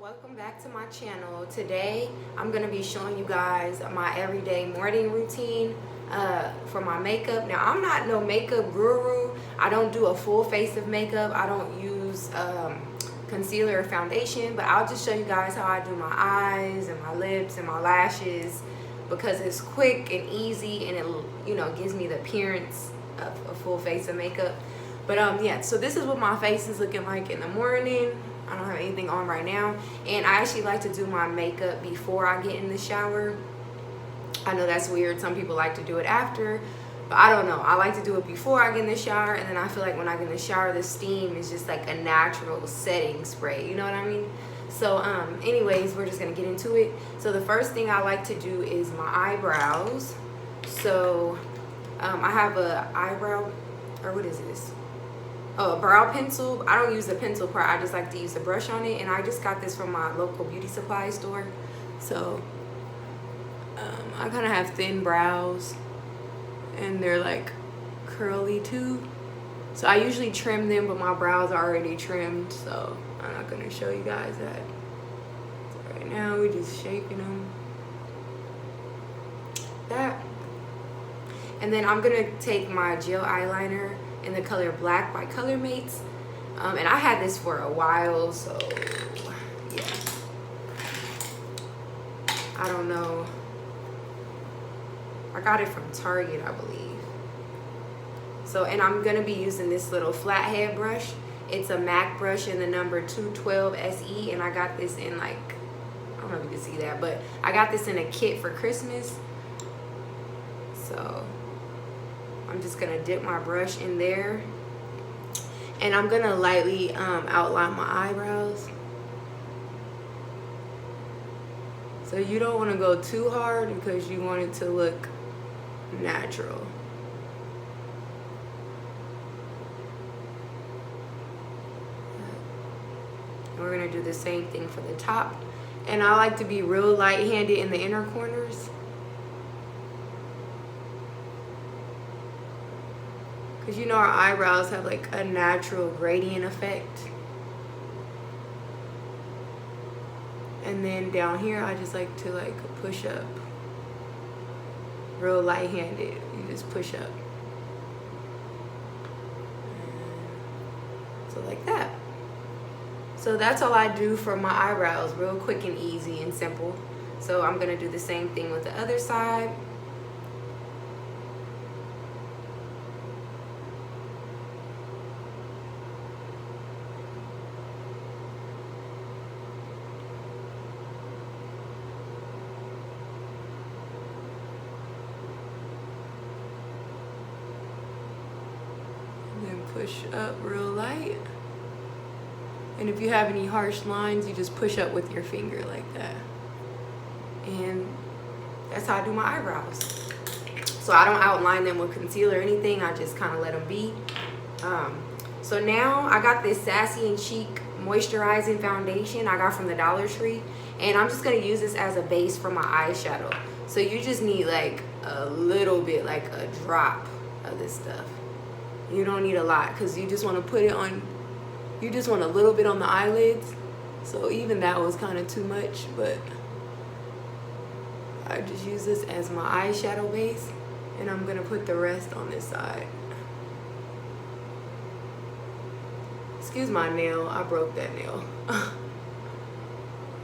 Welcome back to my channel. Today I'm going to be showing you guys my everyday morning routine for my makeup. Now I'm not no makeup guru. I don't do a full face of makeup. I don't use concealer or foundation, but I'll just show you guys how I do my eyes and my lips and my lashes because it's quick and easy and it gives me the appearance of a full face of makeup. But yeah, so this is what my face is looking like in the morning. I don't have anything on right now, and I actually like to do my makeup before I get in the shower. I know that's weird. Some people like to do it after, but I don't know. I like to do it before I get in the shower, and then I feel like when I get in the shower, the steam is just like a natural setting spray. You know what I mean? So anyways, we're just gonna get into it. So the first thing I like to do is my eyebrows. So I have a eyebrow, or what is this? Oh, a brow pencil. I don't use the pencil part. I just like to use the brush on it, and I just got this from my local beauty supply store. So I kind of have thin brows, and they're like curly too. So I usually trim them, but my brows are already trimmed, so I'm not gonna show you guys that. So right now we're just shaping them. That. And then I'm gonna take my gel eyeliner in the color Black by Color Mates, and I had this for a while, so yeah, I don't know, I got it from Target, I believe. So, and I'm gonna be using this little flathead brush. It's a MAC brush in the number 212 SE, and I got this in, like, I don't know if you can see that, but I got this in a kit for Christmas. So I'm just gonna dip my brush in there, and I'm gonna lightly outline my eyebrows. So you don't want to go too hard because you want it to look natural. And we're gonna do the same thing for the top, and I like to be real light-handed in the inner corners, because you know our eyebrows have like a natural gradient effect. And then down here I just like to like push up real light-handed. You just push up, so like that. So that's all I do for my eyebrows, real quick and easy and simple. So I'm gonna do the same thing with the other side. Push up real light, and if you have any harsh lines, you just push up with your finger like that, and that's how I do my eyebrows. So I don't outline them with concealer or anything. I just kind of let them be. So now I got this Sassy and Chic moisturizing foundation I got from the Dollar Tree, and I'm just gonna use this as a base for my eyeshadow. So you just need like a little bit, like a drop of this stuff. You don't need a lot, because you just want to put it on, you just want a little bit on the eyelids. So even that was kind of too much, but I just use this as my eyeshadow base, and I'm gonna put the rest on this side. Excuse my nail, I broke that nail.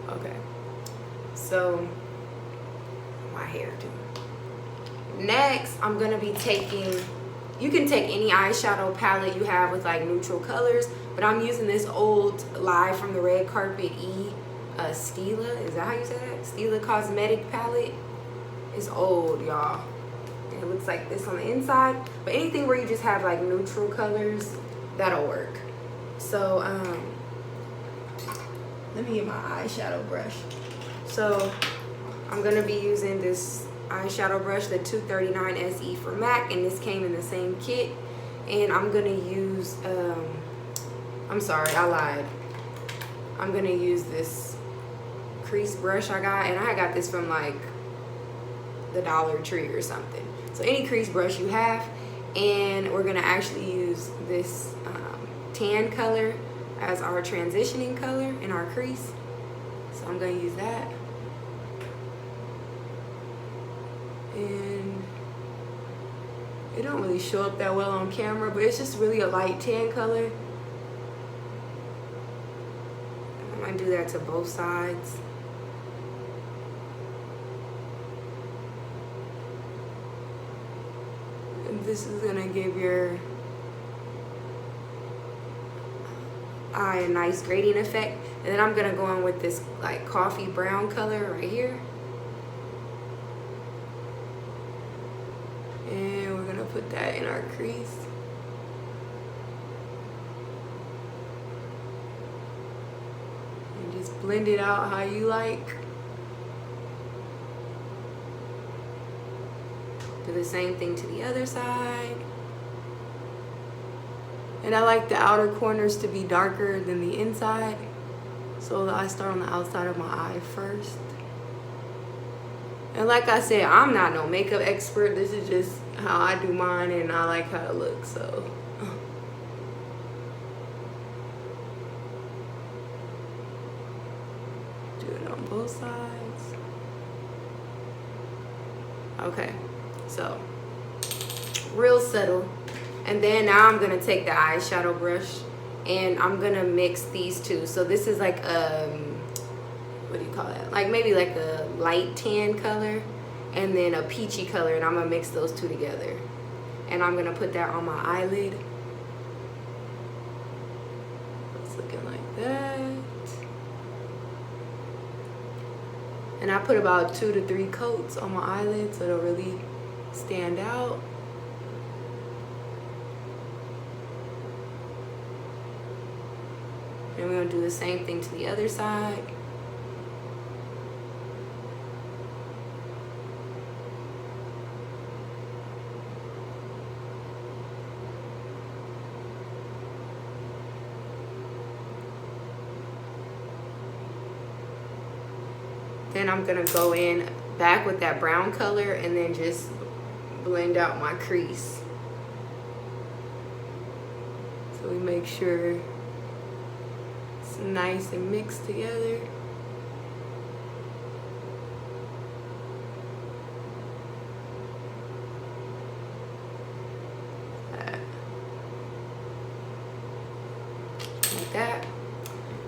Okay, so my hair too. Next, I'm gonna be taking, you can take any eyeshadow palette you have with like neutral colors, but I'm using this old Live from the Red Carpet Stila, is that how you say that? Stila Cosmetic palette. It's old, y'all. And it looks like this on the inside, but anything where you just have like neutral colors, that'll work. So let me get my eyeshadow brush. So I'm gonna be using this eyeshadow brush, the 239 SE for MAC, and this came in the same kit. And I'm gonna use I'm sorry, I lied. I'm gonna use this crease brush I got, and I got this from like the Dollar Tree or something. So any crease brush you have, and we're gonna actually use this tan color as our transitioning color in our crease. So I'm gonna use that. And it don't really show up that well on camera, but it's just really a light tan color. I'm gonna do that to both sides. And this is gonna give your eye a nice gradient effect. And then I'm gonna go in with this like coffee brown color right here. And we're gonna put that in our crease. And just blend it out how you like. Do the same thing to the other side. And I like the outer corners to be darker than the inside. So I start on the outside of my eye first. And like I said, I'm not no makeup expert. This is just how I do mine and I like how it looks, so. Do it on both sides. Okay, so real subtle. And then now I'm gonna take the eyeshadow brush and I'm gonna mix these two. So this is like what do you call that? Like maybe like a light tan color and then a peachy color, and I'm gonna mix those two together. And I'm gonna put that on my eyelid. It's looking like that. And I put about 2 to 3 coats on my eyelid so it'll really stand out. And we're gonna do the same thing to the other side. Then I'm gonna go in back with that brown color and then just blend out my crease. So we make sure it's nice and mixed together. Like that.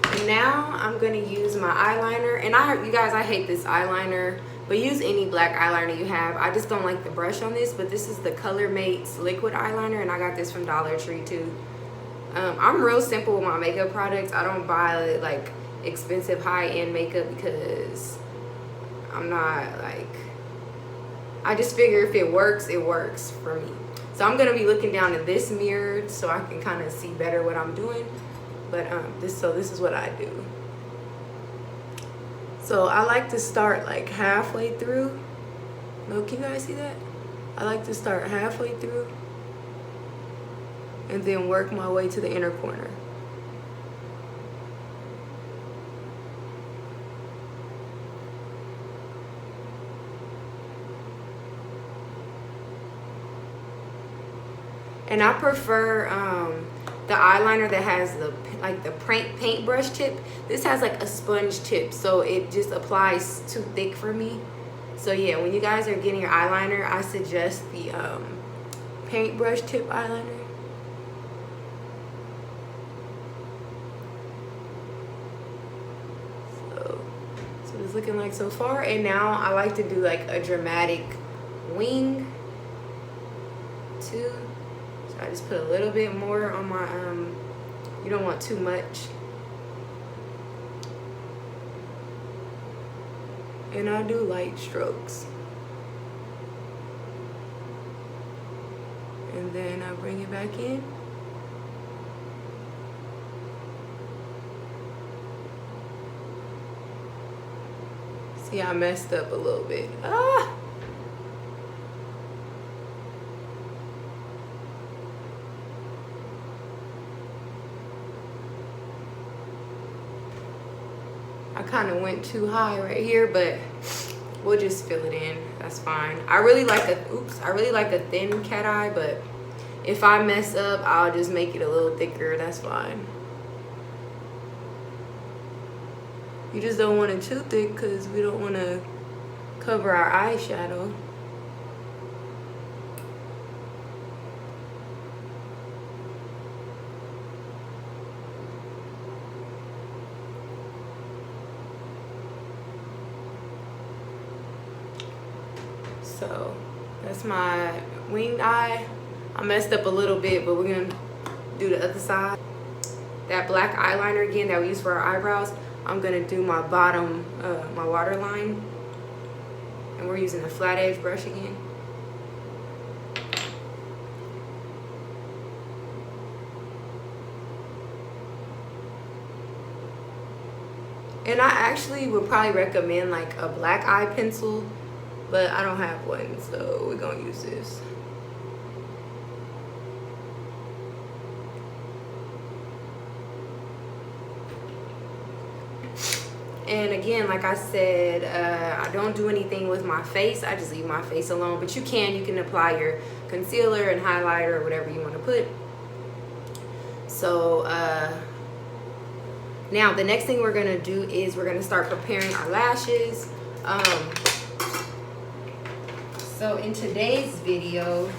And now I'm gonna use my eyeliner, and you guys, I hate this eyeliner, but use any black eyeliner you have. I just don't like the brush on this, but this is the Color Mates liquid eyeliner, and I got this from Dollar Tree too. I'm real simple with my makeup products. I don't buy like expensive high-end makeup because I'm not like, I just figure if it works for me. So I'm gonna be looking down in this mirror so I can kind of see better what I'm doing. But this is what I do. So I like to start like halfway through. No, can you guys see that? I like to start halfway through and then work my way to the inner corner. And I prefer the eyeliner that has the paintbrush tip. This has like a sponge tip, so it just applies too thick for me. So yeah, when you guys are getting your eyeliner, I suggest the paintbrush tip eyeliner. So that's what it's looking like so far. And now I like to do like a dramatic wing too. So I just put a little bit more on my you don't want too much. And I do light strokes. And then I bring it back in. See, I messed up a little bit. Ah! I kind of went too high right here, but we'll just fill it in. That's fine. I really like a thin cat eye, but if I mess up, I'll just make it a little thicker. That's fine. You just don't want it too thick because we don't want to cover our eyeshadow. So that's my winged eye. I messed up a little bit, but we're gonna do the other side. That black eyeliner again that we use for our eyebrows, I'm gonna do my bottom, my waterline. And we're using a flat edge brush again. And I actually would probably recommend like a black eye pencil, but I don't have one, so we're gonna use this. And again, like I said, I don't do anything with my face. I just leave my face alone. But you can apply your concealer and highlighter or whatever you want to put. So now the next thing we're going to do is we're going to start preparing our lashes. So in today's video,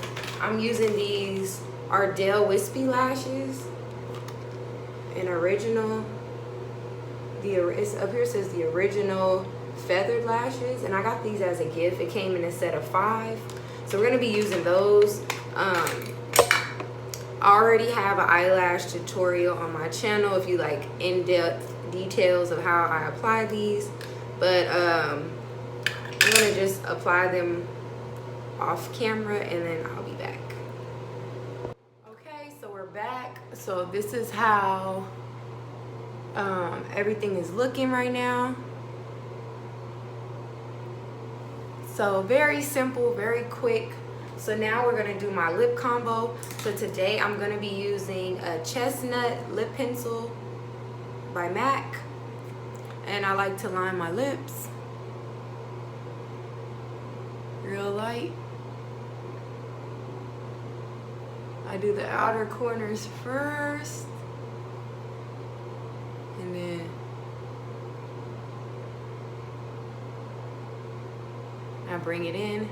I'm using these Ardell Wispy lashes in original. It's up here, says the original feathered lashes, and I got these as a gift. It came in a set of 5, so we're gonna be using those. I already have an eyelash tutorial on my channel if you like in-depth details of how I apply these, but I'm gonna just apply them off camera and then I'll be back. Okay, so we're back. So this is how everything is looking right now. So very simple, very quick. So now we're gonna do my lip combo. So today I'm gonna be using a Chestnut lip pencil by MAC, and I like to line my lips real light. I do the outer corners first, and then I bring it in.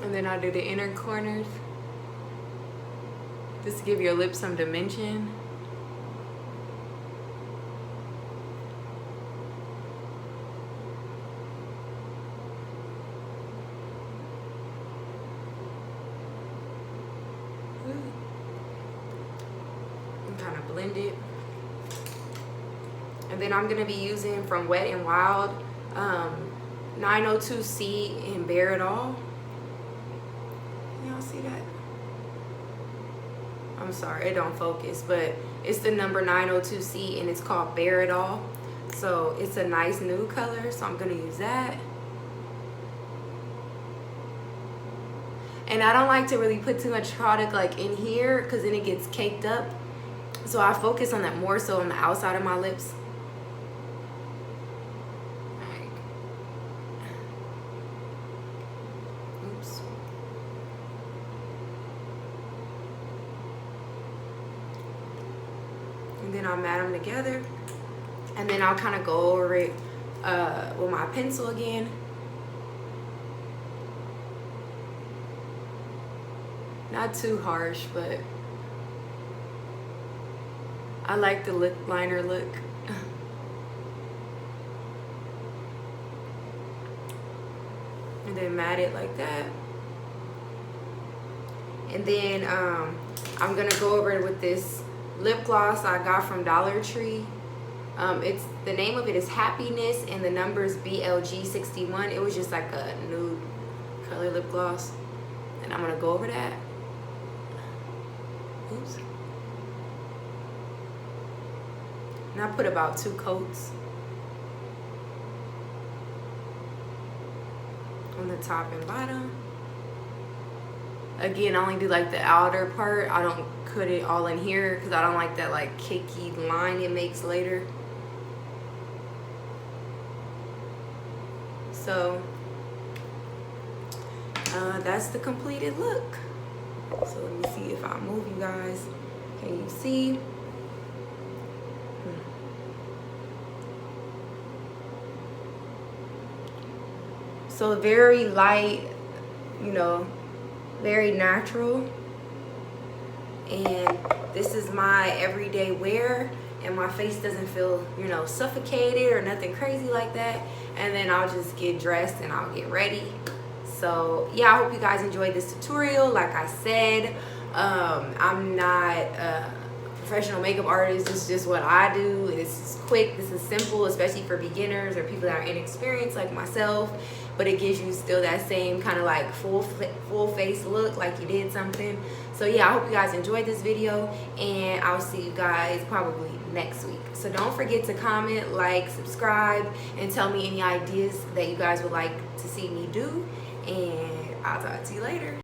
And then I do the inner corners just to give your lips some dimension. Kind of blend it, and then I'm gonna be using from Wet n Wild 902C and Bare It All. Y'all see that? I'm sorry, it don't focus, but it's the number 902C and it's called Bare It All. So it's a nice nude color, so I'm gonna use that. And I don't like to really put too much product like in here because then it gets caked up. So I focus on that more so on the outside of my lips. Oops. And then I'll mat them together. And then I'll kind of go over it with my pencil again. Not too harsh, but I like the lip liner look. And then mat it like that. And then I'm gonna go over it with this lip gloss I got from Dollar Tree. It's the name of it is Happiness and the number is BLG61. It was just like a nude color lip gloss. And I'm gonna go over that. Oops. And I put about 2 coats on the top and bottom. Again, I only do like the outer part. I don't put it all in here because I don't like that like cakey line it makes later. So that's the completed look. So let me see if I move you guys. Can you see? So very light, you know, very natural. And this is my everyday wear, and my face doesn't feel, you know, suffocated or nothing crazy like that. And then I'll just get dressed and I'll get ready. So yeah, I hope you guys enjoyed this tutorial. Like I said, I'm not a professional makeup artist. It's just what I do. This is quick, this is simple, especially for beginners or people that are inexperienced like myself, but it gives you still that same kind of like full face look, like you did something. So yeah, I hope you guys enjoyed this video, and I'll see you guys probably next week. So don't forget to comment, like, subscribe, and tell me any ideas that you guys would like to see me do, and I'll talk to you later.